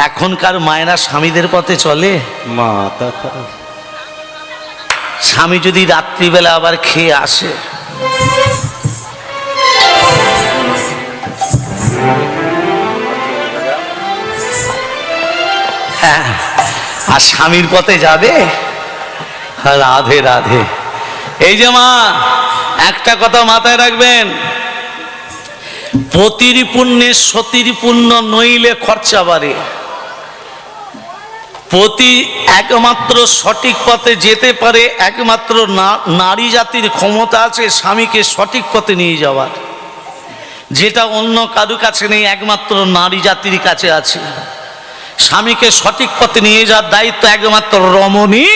এখনকার মায়েরা স্বামীদের পথে চলে? মাথা খারাপ। স্বামী যদি রাত্রিবেলা আবার খেয়ে আসে, হ্যাঁ, আর স্বামীর পথে যাবে, রাধে রাধে। এই যে মা, একটা কথা মাথায় রাখবেন, পতির পুণ্যে সতীর পুণ্য নইলে খরচা বাড়ে। পতি একমাত্র সঠিক পথে যেতে পারে, একমাত্র নারী জাতির ক্ষমতা আছে স্বামীকে সঠিক পথে নিয়ে যাওয়ার, যেটা অন্য কারো কাছে নেই, একমাত্র নারী জাতির কাছে আছে। স্বামীকে সঠিক পথে নিয়ে যাওয়ার দায়িত্ব একমাত্র রমণী।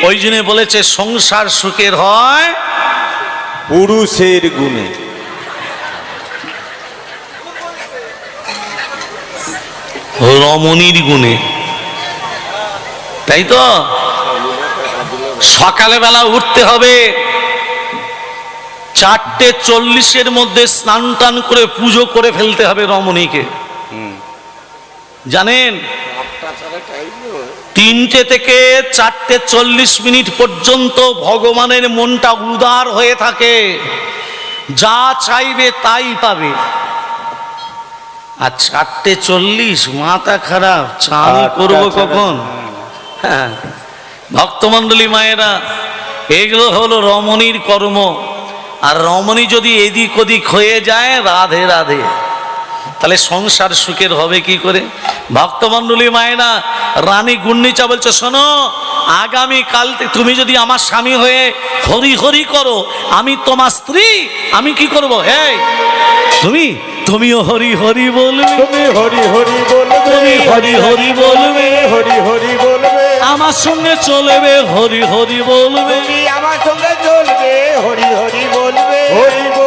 ওই জন্য বলেছে সংসার সুখের হয় পুরুষের গুণে। রমণীর গুণে, তাই তো? সকালে বেলা উঠতে হবে, 4:40 মধ্যে স্নান টান করে পুজো করে ফেলতে হবে রমণীকে, জানেন? 3টে থেকে 4:40 পর্যন্ত ভগবানের মনটা উদার হয়ে থাকে, যা চাইবে তাই পাবে। আর 4:40 মাথা খারাপ, চান করবো কখন? হ্যাঁ, ভক্তমণ্ডলী মায়েরা, এগুলো হলো রমণীর কর্ম। আর রমণী যদি এদিক ওদিক হয়ে যায়, রাধে রাধে, তাহলে সংসার সুখের হবে কি করে? ভক্তমণ্ডলী মায়েরা, রানী গুন্ডিচা বলছে, শোনো, আগামী কাল তুমি যদি আমার স্বামী হয়ে হরি হরি করো, আমি তোমার স্ত্রী, আমি কি করব? হ্যাঁ, তুমিও হরি হরি বলবে, তুমি হরি হরি বলবে, তুমি হরি হরি বলবে, হরি হরি বলবে, আমার সঙ্গে চলবে, হরি হরি বলবে, তুমি আমার সঙ্গে চলবে, হরি হরি বলবে, হরি বল।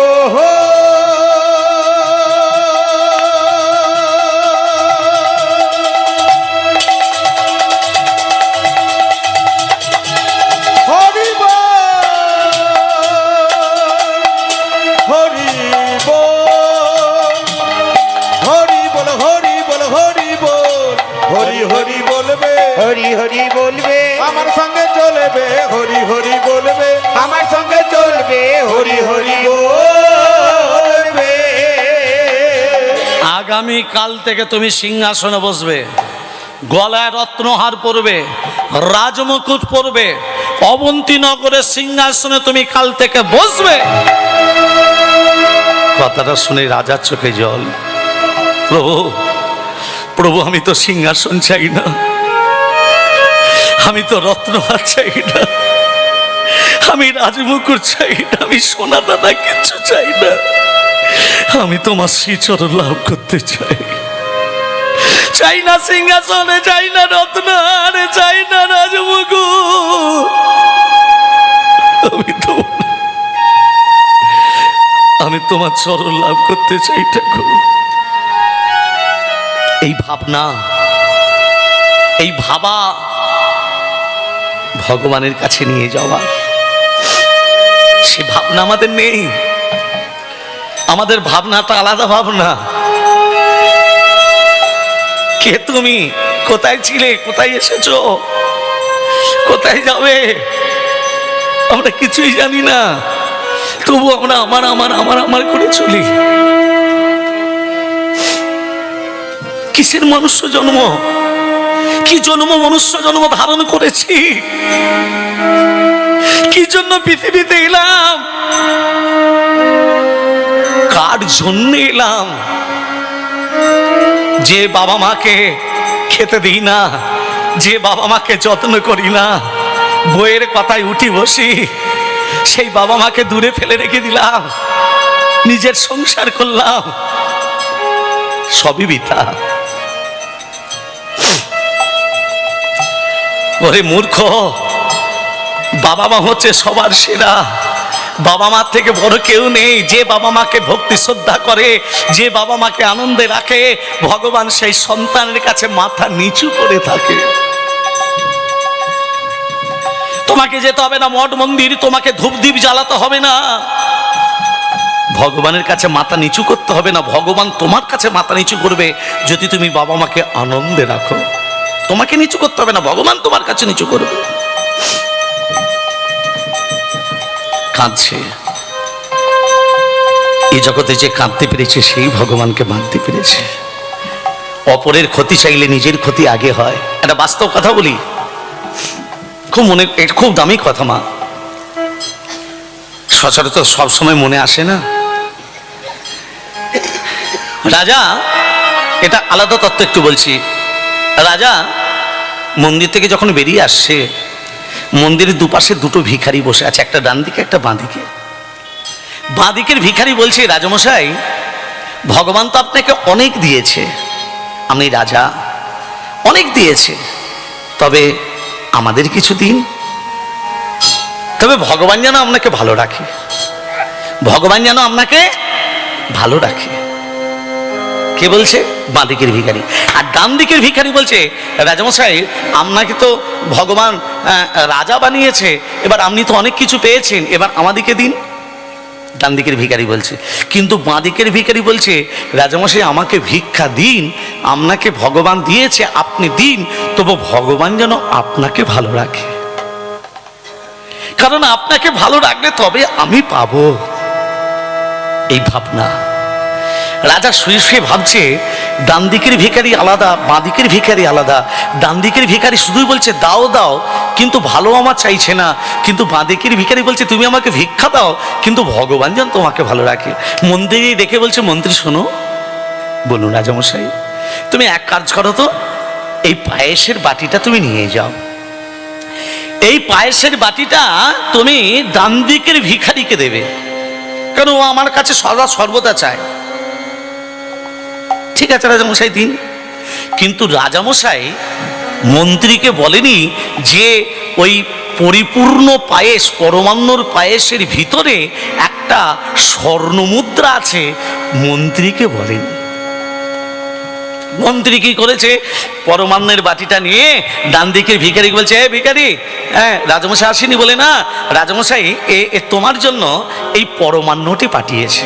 হরি হরি বলবে, আমার সঙ্গে চলবে, হরি হরি বলবে, আমার সঙ্গে চলবে, হরি হরি বলবে। আগামী কাল থেকে তুমি সিংহাসনে বসবে, গলায় রত্নহার পরবে, রাজমুকুট পরবে, অবন্তীনগরের সিংহাসনে তুমি কাল থেকে বসবে। কথাটা শুনে রাজার চোখে জল। প্রভু, প্রভু, আমি তো সিংহাসন চাই না, আমি তো রত্নহার চাই না, আমি রাজমুকুট চাই না, আমি সোনা দানা কিচ্ছু চাই না, আমি তোমার শ্রীচরণ লাভ করতে চাই। চাই না সিংহাসনে, চাই না রত্নহারে, চাই না রাজমুকুট, আমি তোমার চরণ লাভ করতে চাই ঠাকুর। এই ভাবনা, এই ভাবা ভগবানের কাছে নিয়ে যাওয়া, সে ভাবনা আমাদের নেই। আমাদের ভাবনাটা আলাদা ভাবনা। কে তুমি? কোথায় ছিলে? কোথায় এসেছো? কোথায় যাবে? আমরা কিছুই জানি না, তবু আমরা আমার আমার আমার আমার করে চলি। কিসের মনুষ্য জন্ম? কি জন্ম মনুষ্য জন্ম ধারণ করেছি? কি জন্য পৃথিবীতে এলাম? কার জন্য এলাম? যে বাবা মাকে খেতে দিই না, যে বাবা মাকে যত্ন করি না, বইয়ের কথায় উঠি বসি, সেই বাবা মাকে দূরে ফেলে রেখে দিলাম, নিজের সংসার করলাম, সবই বৃথা। ওরে মূর্খ, বাবা মা হচ্ছে সবার সেরা। বাবা মার থেকে বড় কেউ নেই। যে বাবা মাকে ভক্তি শ্রদ্ধা করে, যে বাবা মাকে আনন্দে রাখে, ভগবান সেই সন্তানের কাছে মাথা নিচু করে থাকে। তোমাকে যেতে হবে না মঠ মন্দির, তোমাকে ধূপদীপ জ্বালাতে হবে না, ভগবানের কাছে মাথা নিচু করতে হবে না, ভগবান তোমার কাছে মাথা নিচু করবে যদি তুমি বাবা মাকে আনন্দে রাখো। তোমাকে নিচু করতে হবে না, ভগবান তোমার কাছে নিচু করবে। কাঁদছে, এই জগতে যে কাঁদতে পেরেছে সেই ভগবানকে মানতে পেরেছে। অপরের ক্ষতি চাইলে নিজের ক্ষতি আগে হয়, একটা বাস্তব কথা বলি, খুব দামি কথা মা, সচরাচর সবসময় মনে আসে না। রাজা, এটা আলাদা তত্ত্ব একটু বলছি। রাজা মন্দির থেকে যখন বেরিয়ে আসছে, মন্দিরের দুপাশে দুটো ভিখারি বসে আছে, একটা ডান দিকে একটা বাঁ দিকে। বাঁ দিকের ভিখারি বলছে, রাজামশাই ভগবান তো আপনাকে অনেক দিয়েছে, আপনি রাজা, অনেক দিয়েছে, তবে আমাদের কিছু দিন, তবে ভগবান যেন আপনাকে ভালো রাখে, ভগবান যেন আপনাকে ভালো রাখে। কে বলছে? বাঁ দিকের ভিখারি। আর ডান দিকের ভিখারি বলছে, রাজামশাই আপনাকে তো ভগবান রাজা বানিয়েছে, এবার আপনি তো অনেক কিছু পেয়েছেন, এবার আমাদেরকে দিন। ডান দিকের ভিখারি বলছে। কিন্তু বাঁ দিকের ভিখারি বলছে, রাজামশাই আমাকে ভিক্ষা দিন, আপনাকে ভগবান দিয়েছে, আপনি দিন, তবু ভগবান যেন আপনাকে ভালো রাখে, কারণ আপনাকে ভালো রাখলে তবে আমি পাবো। এই ভাবনা। রাজা শুয়ে শুয়ে ভাবছে, ডান দিকের ভিখারি আলাদা, বাঁ দিকের ভিখারি আলাদা। ডান দিকের ভিখারি শুধুই বলছে দাও দাও, কিন্তু ভালো আমার চাইছে না। কিন্তু বাঁ দিকের ভিখারি বলছে তুমি আমাকে ভিক্ষা দাও, কিন্তু ভগবান যেন তোমাকে ভালো রাখে। মন্ত্রী ডেকে বলছে, মন্ত্রী শোনো, বলুন রাজামশাই, তুমি এক কাজ করো তো, এই পায়েসের বাটিটা তুমি নিয়ে যাও, এই পায়েসের বাটিটা তুমি ডান দিকের ভিখারিকে দেবে, কারণ ও আমার কাছে সদা সর্বদা চায়। ঠিক আছে রাজামশাই দিন। কিন্তু রাজামশাই মন্ত্রীকে বলেনি যে ওই পরিপূর্ণ পায়েস, পরমান্নর পায়েসের ভিতরে একটা স্বর্ণমুদ্রা আছে, মন্ত্রীকে বলেনি। মন্ত্রী কি করেছে, পরমান্নের বাটিটা নিয়ে ডান দিকের ভিখারি বলছে, এ ভিখারি, হ্যাঁ রাজামশাই আসেনি বলে না, রাজামশাই এ তোমার জন্য এই পরমান্নটি পাঠিয়েছে।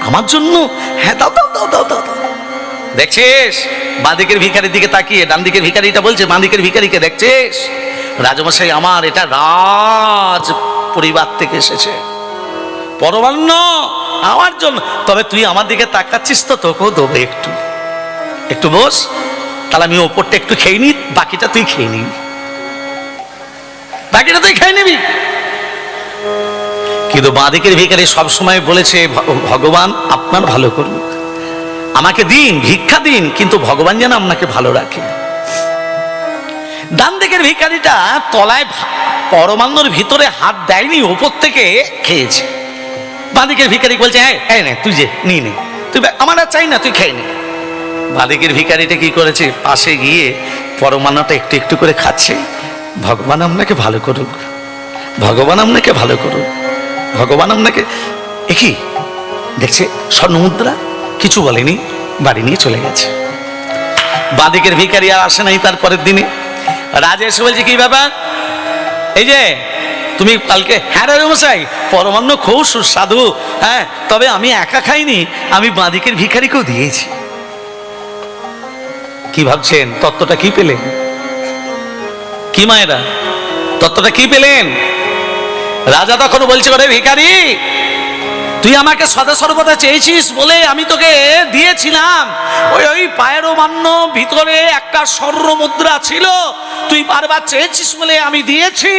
আমার জন্য? হ্যাঁ দাও দাও দাও দাও দাও। দেখছিস বাঁ দিকের ভিখারির দিকে তাকিয়ে, ডান দিকের ভিখারিটা বলছে বাঁ দিকের ভিখারিকে, দেখছিস রাজামশাই আমার এটা রাজ পরিবার থেকে এসেছে, পরমান্ন আমার জন্য, তবে তুই আমার দিকে তাকাচ্ছিস তো, তোকেও দেবো, একটু একটু বস, তাহলে আমি ওপরটা একটু খেয়ে নি, বাকিটা তুই খেয়ে নিবি, বাকিটা তুই খেয়ে নিবি। কিন্তু বাঁ দিকের ভিখারি সবসময় বলেছে, ভগবান আপনার ভালো করুন, আমাকে দিন, ভিক্ষা দিন, কিন্তু ভগবান যেন আপনাকে ভালো রাখে। ডান দিকের ভিখারিটা তলায় পরমান্নর ভিতরে হাত দেয়নি, ওপর থেকে খেয়েছে। বাঁ দিকের ভিখারি বলছে, হ্যাঁ নে তুই যে নিয়ে নে, তুই আমার আর চাই না, তুই খেয়ে নে। বাঁ দিকের ভিখারিটা কি করেছে, পাশে গিয়ে পরমান্নটা একটু একটু করে খাচ্ছে। ভগবান আপনাকে ভালো করুক, ভগবান আপনাকে ভালো করুক, ভগবান আপনাকে। একই দেখছে স্বর্ণমুদ্রা, কিছু বলেনি, বাড়ি নিয়ে চলে গেছে। বাঁ দিকের ভিখারি আর আসে নাই। তার পরের দিনে রাজা এসে বলছে, কি ব্যাপার, এই যে তুমি কালকে? হ্যাঁ রাজামশাই, পরমান্ন খুব সুস্বাদু, হ্যাঁ, তবে আমি একা খাইনি, আমি বাঁ দিকের ভিখারিকেও দিয়েছি। কি ভাবছেন, তত্ত্বটা কি পেলেন? কি মায়েরা, তত্ত্বটা কি পেলেন? রাজা তখন বলছে, ওরে ভিখারি, তুই আমাকে সদা সর্বদা চেয়েছিস বলে আমি তোকে দিয়েছিলাম, ওই পায়ের মান্য ভিতরে একটা স্বর্ণ মুদ্রা ছিল, তুই বারবার চেয়েছিস বলে আমি দিয়েছি,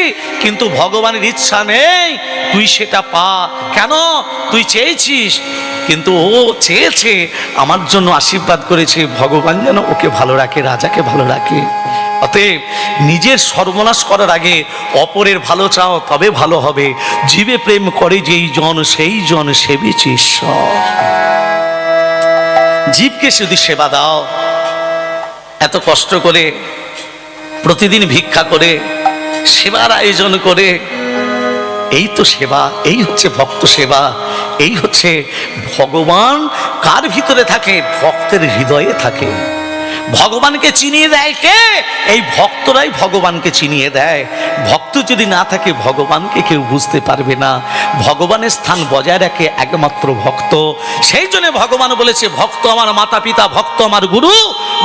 কিন্তু ভগবানের ইচ্ছা নেই তুই সেটা পা। কেন? তুই চেয়েছিস, কিন্তু ও চেয়েছে, আমার জন্য আশীর্বাদ করেছে, ভগবান যেন ওকে ভালো রাখে, রাজাকে ভালো রাখে। অতএব নিজের সর্বনাশ করার আগে অপরের ভালো চাও, তবে ভালো হবে। জীবে প্রেম করে যেই জন, সেই জন সেবিছে ঈশ্বর। জীবকে শুধু সেবা দাও, এত কষ্ট করে প্রতিদিন ভিক্ষা করে সেবার আয়োজন করে, এই তো সেবা, এই হচ্ছে ভক্ত সেবা, এই হচ্ছে ভগবান কার ভিতরে থাকে, ভক্তের হৃদয়ে থাকে। ভগবানকে চিনিয়ে দেয় কে? এই ভক্তরাই ভগবানকে চিনিয়ে দেয়। ভক্ত যদি না থাকে ভগবানকে কেউ বুঝতে পারবে না। ভগবানের স্থান বজায় রাখে একমাত্র ভক্ত। সেই জন্য ভগবান বলেছে, ভক্ত আমার মাতা পিতা, ভক্ত আমার গুরু,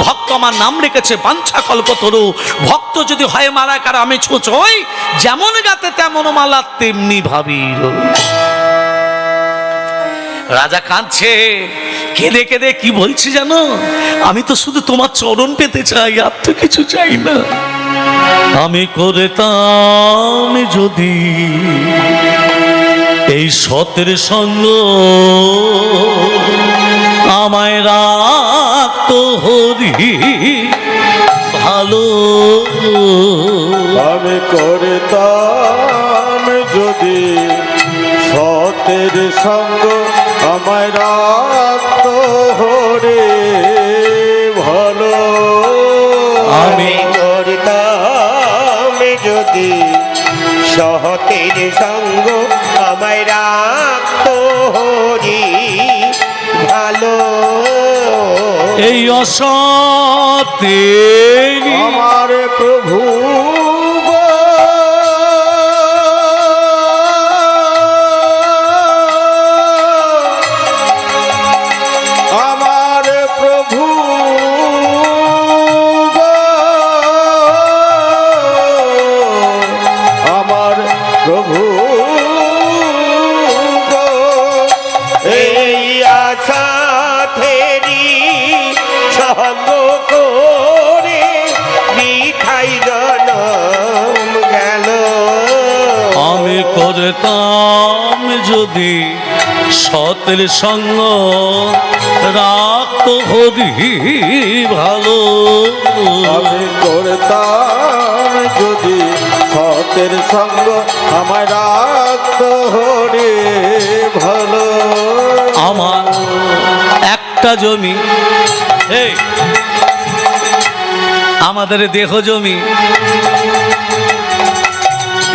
ভক্ত আমার নাম রেখেছে বাঞ্ছা কল্পতরু। ভক্ত যদি হয় মালা কার আমি ছুঁচ হই, যেমন গাতে তেমন মালা তেমনি ভাবির। রাজা কাঁদছে, কেঁদে কেঁদে কি বলছি জানো? আমি তো শুধু তোমার চরণ পেতে চাই, আর তো কিছু চাই না। আমি করতাম যদি এই সতের সঙ্গ, আমায় রাখতো হরি ভালো। আমি করতাম যদি সতের সঙ্গ, আমায় রাখতো হরে ভালো। আমি করতাম যদি সতের সঙ্গ, আমায় রাখতো হরি ভালো। এই অসতে আমার প্রভু গো, আমার প্রভু গো, আমার প্রভু গো, এই আশা থেরি সঙ্গ করে মিঠাই জনম গেল। আমি করতাম যদি সতের সঙ্গ, রাখতো হরি ভালো। আমি করতাম যদি সতের সঙ্গ, আমায় রাখতো হরে ভালো। আমার একটা জমি, এই আমাদের দেহ জমি,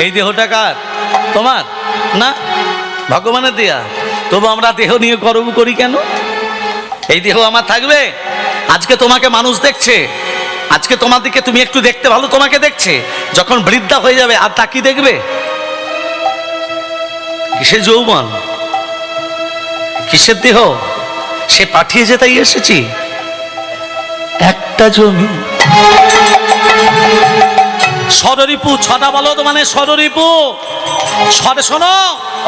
এই দেহটা কার? তোমার না, ভগবানের দেয়া। তবু আমরা দেহ নিয়ে গর্ব করি কেন? এই দেহ আমার থাকবে। আজকে তোমাকে মানুষ দেখছে, আজকে তোমার দিকে তুমি একটু দেখতে ভালো, তোমাকে দেখছে। যখন বৃদ্ধা হয়ে যাবে আর তা কি দেখবে? কিসের যৌবন, কিসের দেহ? সে পাঠিয়েছে তাই এসেছি। একটা জমি, ষড়রিপু, ছটা বলদ মানে ষড়রিপু। শোনো,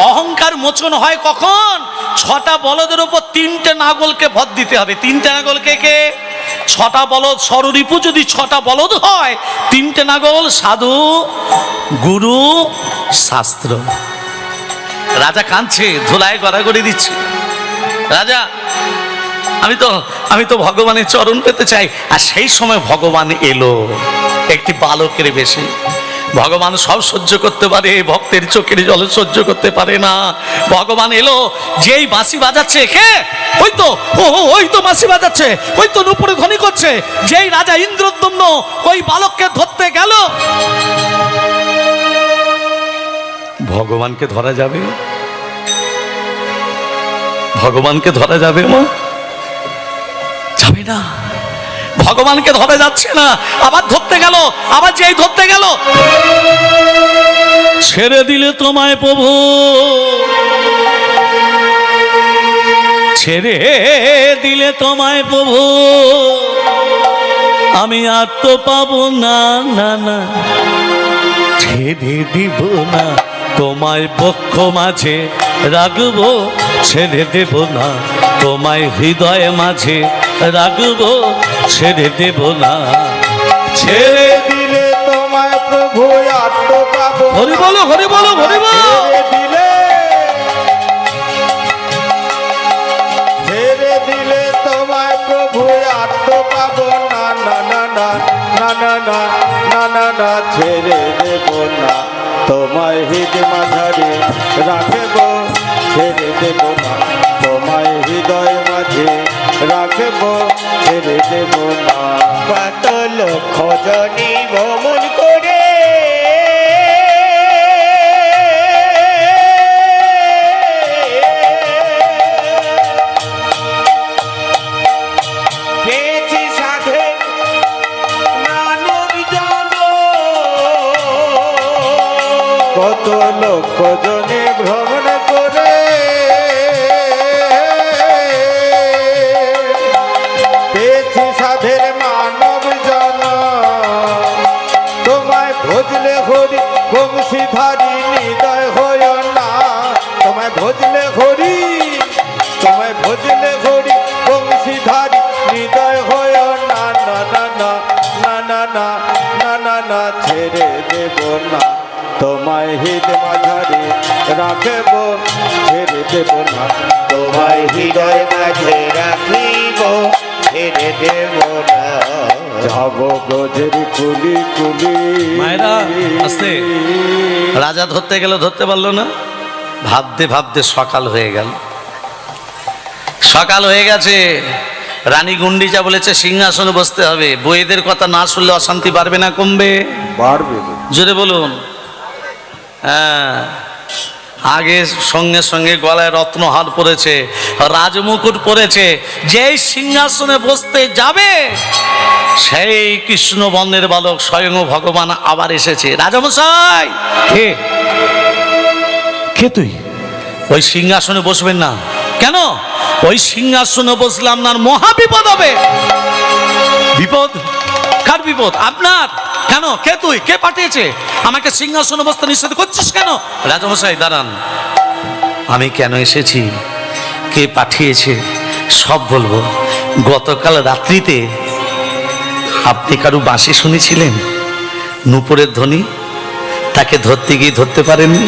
অহংকার মোচন হয় কখন? ছটা বলদের উপর তিনটে নাগলকে ভর দিতে হবে। তিনটে নাগলকে কে? ছটা বলদ। ষড়রিপু যদি ছটা বলদ হয়, তিনটে নাগল সাধু, গুরু, শাস্ত্র। রাজা কাঁদছে, ধুলায় গড়াগড়ি দিচ্ছে। রাজা, আমি তো ভগবানের চরণ পেতে চাই। আর সেই সময় ভগবান এলো একটি বালকের বেশে। ভগবান সব সহ্য করতে পারে, ভক্তের চোখের জল সহ্য করতে পারে না। ভগবান এলো, যেই বাঁশি বাজাচ্ছে, কে? ওই তো বাঁশি বাজাচ্ছে, ওই তো নুপুরে ধ্বনি করছে। যেই রাজা ইন্দ্রদ্যম্ন ওই বালককে ধরতে গেল, ভগবানকে ধরা যাবে? ভগবানকে ধরা যাবে মা? যাবে না। ভগবানকে ধরা যাচ্ছে না। আবার ধরতে গেল, আবার যেই ধরতে গেল, ছেড়ে দিলে তোমায় প্রভু, ছেড়ে দিলে তোমায় প্রভু, আমি আর তো পাবো না, না না, ছেড়ে দিব না, তোমায় বক্ষ মাঝে রাখবো, ছেড়ে দেব না, তোমায় হৃদয় মাঝে রাখবো, ছেড়ে দেব না। ছেড়ে দিলে তোমায় প্রভু আর তো পাবো না। হরি বলো, হরি বলো, হরি বলো। ছেড়ে দিলে তোমায় প্রভু আর তো পাবো না, না না না না না না না না না, ছেড়ে দেব না, তোমায় হৃদয় মাঝারে রাখব, ছেড়ে দেব না, তোমায় হৃদয় মাঝে রাখব, ছেড়ে দেব না। কত লক্ষ জনি ভ্রমণ করে পেয়েছি সাধের কত লক্ষ জনে ভ্রমণ করে পেয়েছি সাধের মানব জন তোমায় ভজলে হরি বংশীধারী হৃদয় হয় না তোমায় ভজলে হরি তোমায় ভজলে হরি বংশীধারী হৃদয় হয় না না না না না না না না না না ছেড়ে দেব না তোমায় হৃদ মাঝারে রাখব ছেড়ে দেব না তোমায় হৃদয় মাঝে রাখিব ছেড়ে দেব না যাব গজের কুলি কুলি মায়েরা আস্তে রাজা ধরতে গেল ধরতে পারলো না ভাবতে ভাবতে সকাল হয়ে গেল সকাল হয়ে গেছে রানী গুন্ডিচা বলেছে সিংহাসনে বসতে হবে বইয়েদের কথা না শুনলে অশান্তি বাড়বে না কমবে বাড়বে জোরে বলুন হ্যাঁ আগে সঙ্গে সঙ্গে গলায় রত্নহার পরেছে রাজমুকুট পরেছে যেই সিংহাসনে বসতে যাবে সেই কৃষ্ণ বর্ণের বালক স্বয়ং ভগবান আবার এসেছে রাজামশাই কে কে তুই ওই সিংহাসনে বসবেন না কেন ওই সিংহাসনে বসলে আপনার মহা বিপদ হবে বিপদ কার বিপদ আপনার কেন কে তুই কে পাঠিয়েছে আমাকে সিংহাসনে বসতে নিষেধ করছিস কেন রাজামশাই দাঁড়ান আমি কেন এসেছি কে পাঠিয়েছে সব বলবো গতকাল রাত্রিতে আপনি কারু বাঁশি শুনেছিলেন নূপুরের ধ্বনি তাকে ধরতে গিয়ে ধরতে পারেননি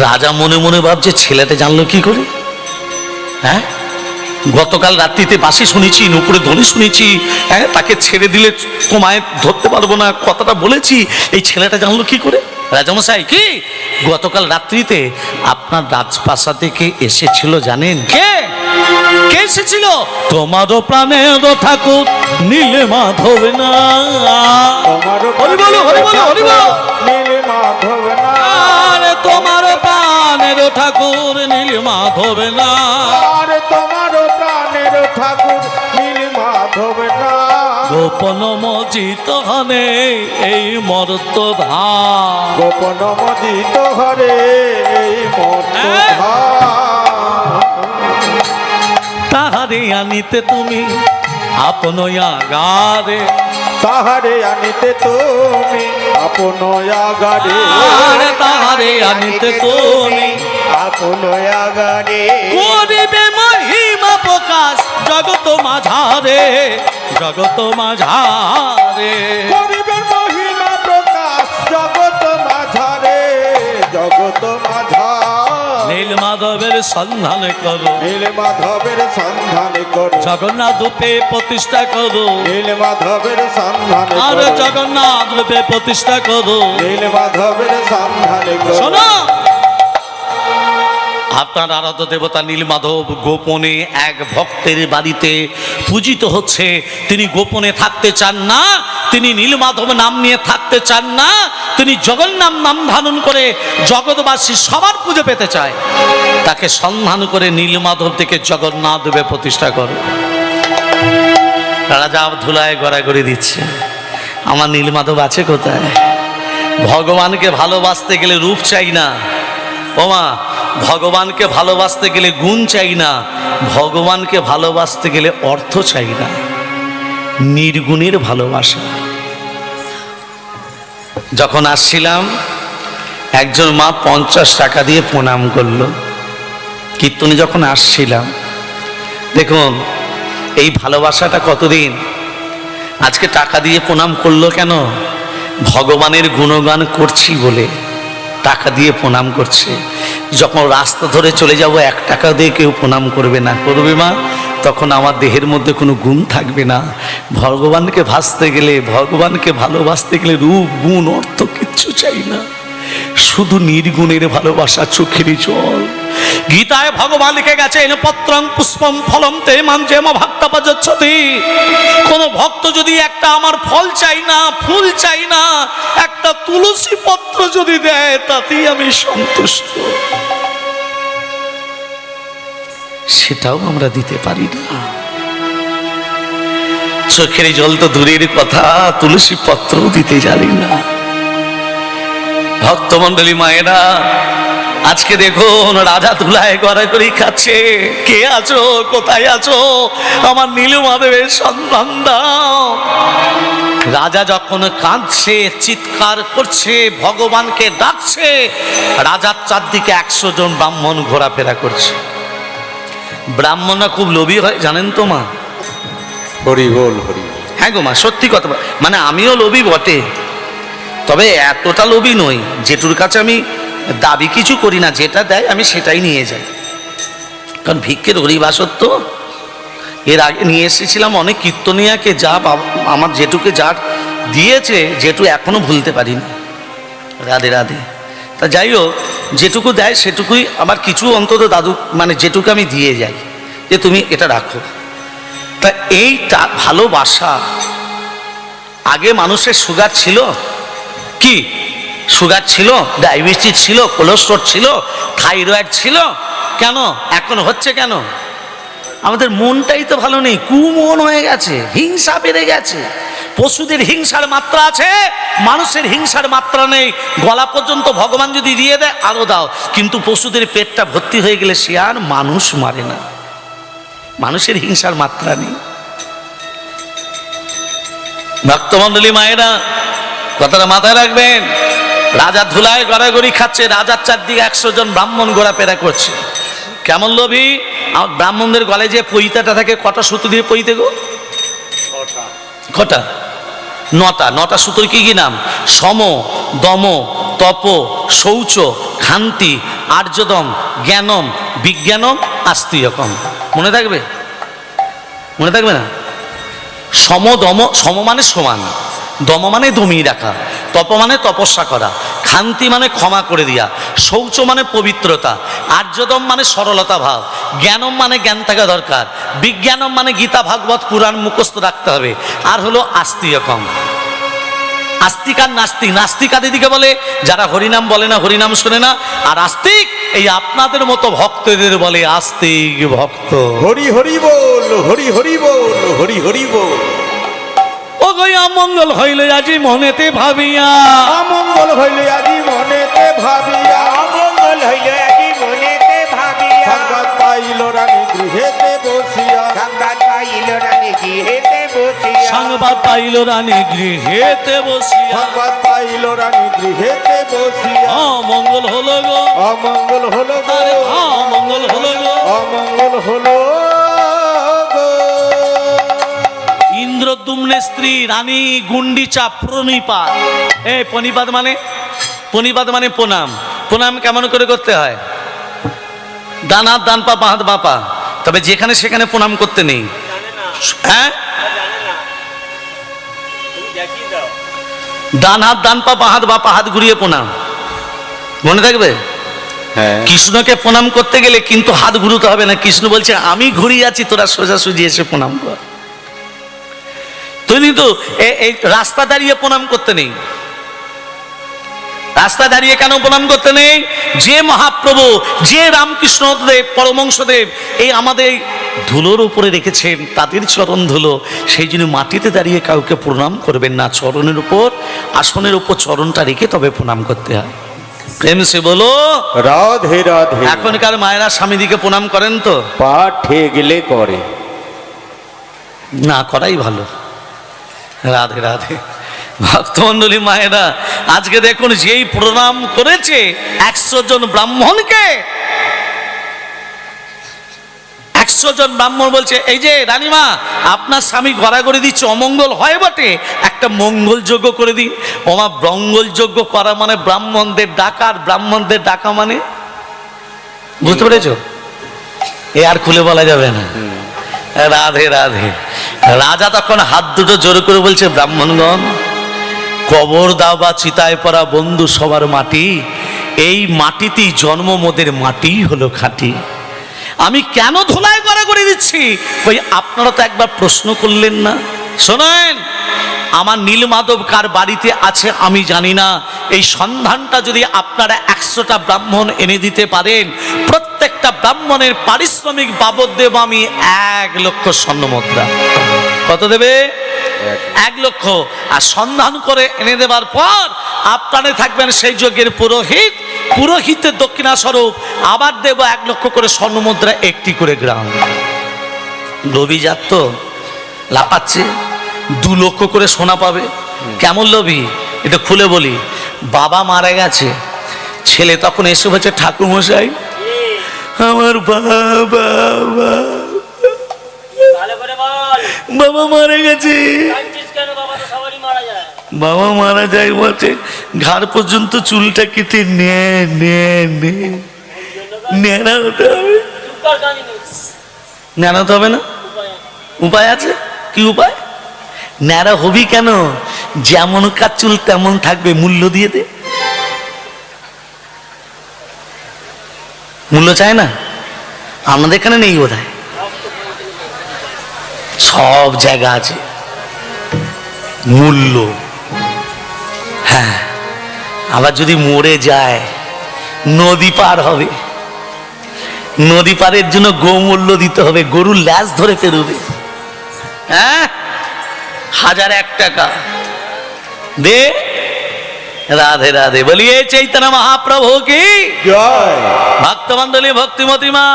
রাজা মনে মনে ভাবছে ছেলেটা জানলো কি করে হ্যাঁ গতকাল রাত্রিতে বাঁশি শুনেছি নূপুরে ধ্বনি শুনেছি হ্যাঁ তাকে ছেড়ে দিলে তোমায় ধরতে পারবো না কথাটা বলেছি এই ছেলেটা জানলো কি করে রাজামশাই কি গতকাল রাত্রিতে আপনার রাজপ্রাসাদ থেকে এসেছিল জানেন কে কে এসেছিল তোমারও প্রাণের ঠাকুর নীলে মাধব না তোমার হরি বলো হরি বলো হরি বলো নীল মাধব না আরে তোমার প্রাণের ঠাকুর নীল মাধব না আর তোমার প্রাণের ঠাকুর নীল মাধব না গোপন মজিত হনে এই মর্ত ধাম গোপন মদিত হরে এই মত তাহারে আনিতে তুমি আপন আগারে তাহারে আনিতে তুমি আপন আগারে আরে তাহারে আনিতে তুমি আপন আগারে করিবে মহিমা প্রকাশ জগত মাঝারে জগত মাঝারে করিবে মহিমা প্রকাশ জগত মাঝারে জগত মাঝারে নীল মাধবের সন্ধান করো নীল মাধবের সন্ধান করো জগন্নাথ রূপে প্রতিষ্ঠা করো নীল মাধবের সন্ধান আর করো জগন্নাথ রূপে প্রতিষ্ঠা করো নীল মাধবের সন্ধান করো শোনো আপনার আরাধ্য দেবতা নীলমাধব গোপনে এক ভক্তের বাড়িতে পূজিত হচ্ছে তিনি গোপনে থাকতে চান না তিনি নীলমাধব নাম নিয়ে থাকতে চান না তিনি জগন্নাথ নাম ধারণ করে জগৎবাসী সবার পুজো পেতে চায় তাকে সন্ধান করে নীলমাধব থেকে জগন্নাথ দেবে প্রতিষ্ঠা করো রাজা ধুলায় গড়াগড়ি দিচ্ছে আমার নীলমাধব আছে কোথায় ভগবানকে ভালোবাসতে গেলে রূপ চাই না ওমা ভগবানকে ভালোবাসতে গেলে গুণ চাই না ভগবানকে ভালোবাসতে গেলে অর্থ চাই না নির্গুণের ভালোবাসা যখন আসছিলাম একজন মা 50 টাকা দিয়ে প্রণাম করলো কীর্তনে যখন আসছিলাম দেখুন এই ভালোবাসাটা কতদিন আজকে টাকা দিয়ে প্রণাম করলো কেন ভগবানের গুণগান করছি বলে টাকা দিয়ে প্রণাম করছে যখন রাস্তা ধরে চলে যাব 1 টাকা দিয়ে কেউ প্রণাম করবে না করবে মা তখন আমার দেহের মধ্যে কোনো গুণ থাকবে না ভগবানকে ভাসতে গেলে ভগবানকে ভালোবাসতে গেলে রূপ গুণ অর্থ কিচ্ছু চাই না শুধু নির্গুণের ভালোবাসা চোখের জল গীতায় ভগবান লিখে গেছেন পত্রং পুষ্পম ফলম তে মানজেম ভক্তপজচ্ছতি কোন ভক্ত যদি একটা আমার ফল চাই না ফুল চাই না একটা তুলসী পত্র যদি দেয় তাতেই আমি সন্তুষ্ট সেটাও আমরা দিতে পারি না চোখের জল তো দূরের কথা তুলসী পত্রও দিতে জানি না ভক্তমণ্ডলী মায়েরা, আজকে দেখুন রাজা ধুলায় গড়াগড়ি খাচ্ছে। কে আছো, কোথায় আছো, আমার নীলমাধবের সন্ধান দাও। রাজা যখন কাঁদছে, চিৎকার করছে, ভগবানকে ডাকছে, রাজার চারদিকে 100 জন ব্রাহ্মণ ঘোরাফেরা করছে। ব্রাহ্মণরা খুব লোভী হয় জানেন তো মা। হরি বল, হরি বল। হ্যাঁ গো মা, সত্যি কথা, মানে আমিও লোভী বটে, তবে এতটা লোভী নই। যেটুর কাছে আমি দাবি কিছু করি না, যেটা দেয় আমি সেটাই নিয়ে যাই, কারণ ভিক্ষের হরিবাসত্ব। এর আগে নিয়ে এসেছিলাম অনেক কীর্তনিয়াকে, যা আমার জেঠুকে যা দিয়েছে, জেঠু এখনো ভুলতে পারিনি। রাধে রাধে। তা যাই হোক, যেটুকু দেয় সেটুকুই আমার কিছু অন্তত দাদু মানে যেটুকু আমি দিয়ে যাই, যে তুমি এটা রাখো। তা এইটা ভালোবাসা। আগে মানুষের সুগার ছিল কি, সুগার ছিল, ডায়াবেটিস ছিল, কোলেস্ট্রল ছিল, থাইরয়েড ছিল, কেন এখন হচ্ছে কেন? আমাদের মনটাই তো ভালো নেই, কুমন হয়ে গেছে, হিংসা বেড়ে গেছে। পশুদের হিংসার মাত্রা আছে, মানুষের হিংসার মাত্রা নেই। গলা পর্যন্ত ভগবান যদি দিয়ে দেয় আরো দাও, কিন্তু পশুদের পেটটা ভর্তি হয়ে গেলে সে আর মানুষ মারে না। মানুষের হিংসার মাত্রা নেই। ভক্তমণ্ডলী মায়েরা, কথাটা মাথায় রাখবেন। রাজা ধুলায় গড়াগড়ি খাচ্ছে, রাজার চারদিকে 100 জন ব্রাহ্মণ ঘোরাফেরা করছে। কেমন লোভী! ব্রাহ্মণদের গলায় যে পৈতাটা থাকে, কটা সুতো দিয়ে পৈতে গো? কটা? 9টা। 9টা সুতোর কি কি নাম? সম, দম, তপ, শৌচ, ক্ষান্তি, আর্যদম, জ্ঞানম, বিজ্ঞানম, আস্তিকম। মনে থাকবে? মনে থাকবে না? সম, দম, সম মানে সমান, দম মানে দমিয়ে রাখা, তপ মানে তপস্যা করা, ক্ষান্তি মানে ক্ষমা করে দিয়া, শৌচ মানে পবিত্রতা, আর্যদম মানে সরলতা ভাব, জ্ঞানম মানে জ্ঞান থাকা দরকার, বিজ্ঞানম মানে গীতা ভাগবত পুরাণ মুখস্থ রাখতে হবে, আর হলো আস্তিকম। আস্তিক আর নাস্তিক। নাস্তিক দিকে বলে যারা হরিনাম বলে না, হরিনাম শোনে না, আর আস্তিক এই আপনাদের মতো ভক্তদের বলে আস্তিক ভক্ত। হরি হরি বল, হরি হরি বল, হরি হরি বল। ও গই অমঙ্গল হইলে আজি মনেতে ভাবিয়া, অমঙ্গল হইলে আজি মনেতে ভাবিয়া, অমঙ্গল হইল আজি মনেতে ভাবিয়া, সংবাদ পাইল রানী গৃহেতে বসিয়া, সংবাদ পাইল রানী গৃহেতে বসিয়া, সংবাদ পাইল রানী গৃহেতে বসিয়া, সংবাদ পাইল রানী গৃহেতে বসিয়া। অমঙ্গল হলো গো, অমঙ্গল হলো গো, আরে অমঙ্গল হলো গো, অমঙ্গল হলো গো। ইন্দ্রদ্যুম্নের স্ত্রী রানী গুন্ডিচা প্রণিপাত। এই প্রণিপাত মানে, প্রণিপাত মানে প্রণাম। প্রণাম কেমন করে করতে হয়? ডান হাত ডান পা, বাঁ হাত বাঁ পা, তবে যেখানে সেখানে প্রণাম করতে নেই। হ্যাঁ, ডান হাত ডান পা, বাঁ হাত বাঁ পা, হাত ঘুরিয়ে প্রণাম। মনে থাকবে? হ্যাঁ, কৃষ্ণকে প্রণাম করতে গেলে কিন্তু হাত ঘুরতে হবে না। কৃষ্ণ বলছে আমি ঘুরিয়ে আছি, তোরা সোজাসুজি এসে প্রণাম কর। তুই কিন্তু এই রাস্তা দাঁড়িয়ে প্রণাম করতে নেই। রাস্তা দাঁড়িয়ে কেন প্রণাম করতে নেই? যে মহাপ্রভু, যে রামকৃষ্ণদেব পরমহংসদেব এই আমাদের ধুলোর উপরে রেখেছেন, তাদের চরণ ধুলো, সেই জন্য মাটিতে দাঁড়িয়ে কাউকে প্রণাম করবেন না। চরণের উপর, আসনের উপর চরণটা রেখে তবে প্রণাম করতে হয়। প্রেম সে বলো রাধে রাধে। এখনকার মায়েরা স্বামীদিকে প্রণাম করেন তো? পা ঠে গেলে করে, না করাই ভালো। রাধে রাধে। ভক্তমণ্ডলী মায়েরা, আজকে দেখুন যেই প্রণাম করেছে 100 জন ব্রাহ্মণকে, 100 জন ব্রাহ্মণ বলছে এই যে রানীমা, আপনার স্বামী গড়াগড়ি দিচ্ছে, অমঙ্গল হয় বটে, একটা মঙ্গল যজ্ঞ করে দিন। ওমা, মঙ্গল যজ্ঞ করা মানে ব্রাহ্মণদের ডাকা, আর ব্রাহ্মণদের ডাকা মানে বুঝতে পেরেছো? এ আর খুলে বলা যাবে না। রাধে রাধে। রাজা তখন হাত দুটো জোর করে বলছে, ব্রাহ্মণগণ, কবর দাও বা চিতায় পড়া বন্ধু সবার মাটি, এই মাটিতেই জন্ম, মোদের মাটি হলো খাঁটি। আমি কেন ধুলায় গড়াগড়ি দিচ্ছি? ওই আপনারা তো একবার প্রশ্ন করলেন না। শোনেন, আমার নীলমাধব কার বাড়িতে আছে আমি জানি না, এই সন্ধানটা যদি আপনারা 100টা ব্রাহ্মণ এনে দিতে পারেন, প্রত্যেকটা ব্রাহ্মণের পারিশ্রমিক বাবদ দেব আমি 1 লক্ষ স্বর্ণ মুদ্রা। কত দেবে? 1 লক্ষ। আর সন্ধান করে এনে দেবার পর আপনারে থাকবেন সেই যজ্ঞের পুরোহিত, পুরোহিতের দক্ষিণা স্বরূপ আবার দেব 1 লক্ষ করে স্বর্ণমুদ্রা, 1টি করে গ্রাম। লোভী যাত তো লাপাচ্ছে, 2 লক্ষ করে সোনা পাবে। কেমন লোভী এটা খুলে বলি। বাবা মারা গেছে, ছেলে তখন এসে বলছে ঠাকুরমশাই আমার বাবা বাবা মারা গেছে। বাবা মারা যায় বলছে ঘাড় পর্যন্ত চুলটা কেটে ন্যাড়া হতে হবে। ন্যাড়া হতে হবে না? উপায় আছে। কি উপায়? ন্যাড়া হবি কেন? যেমন কার চুল তেমন থাকবে, মূল্য দিয়ে দে। মূল্য চায় না? আমাদের এখানে নেই বোধহয়, সব জায়গা আছে মূল্য। হ্যাঁ, আবার যদি মরে যায় নদী পার হবে, নদী পারের জন্য গোমূল্য দিতে হবে, গরুর ল্যাজ ধরে পেরোবে। হ্যাঁ, 1001 টাকা দে। রাধে রাধে, বলিয়ে চৈতন্য মহাপ্রভু কি জয়। ভক্তমন্ডলী, ভক্তিমতী মা,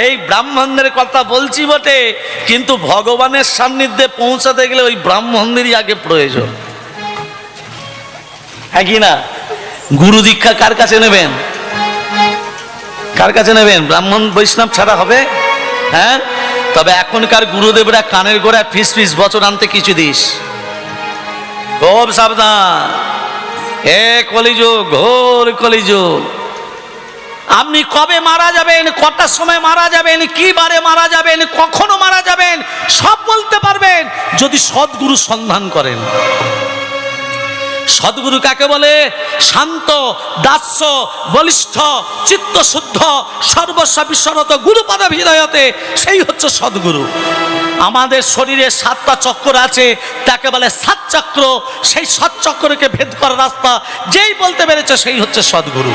এই ব্রাহ্মণদের কথা বলছি বটে, কিন্তু ভগবানের সান্নিধ্যে পৌঁছাতে গেলে ওই ব্রাহ্মণদেরই আগে প্রয়োজন। হ্যাঁ কি না? গুরু দীক্ষা কার কাছে নেবেন? কার কাছে নেবেন? ব্রাহ্মণ বৈষ্ণব ছাড়া হবে? হ্যাঁ, তবে এখনকার গুরুদেবরা কানের গোড়ায় ফিস ফিস বছর আনতে কিছু দিস, খুব সাবধান। কলিযুগ, ঘোর কলিযুগ। আপনি কবে মারা যাবেন, কটার সময় মারা যাবেন, কি বারে মারা যাবেন, কখনো মারা যাবেন, সব বলতে পারবেন যদি সদ্গুরু সন্ধান করেন। সদ্গুরু কাকে বলে? শান্ত, দাস্য, বলিষ্ঠ, চিত্তশুদ্ধ, সর্বস্ব বিস্মরত, গুরুপদ হৃদয়তে, সেই হচ্ছে সদ্গুরু। আমাদের শরীরে 7টা চক্র আছে, তাকে বলে 7 চক্র। সেই 7 চক্রকে ভেদ করার রাস্তা যেই বলতে পেরেছে সেই হচ্ছে সদ্গুরু।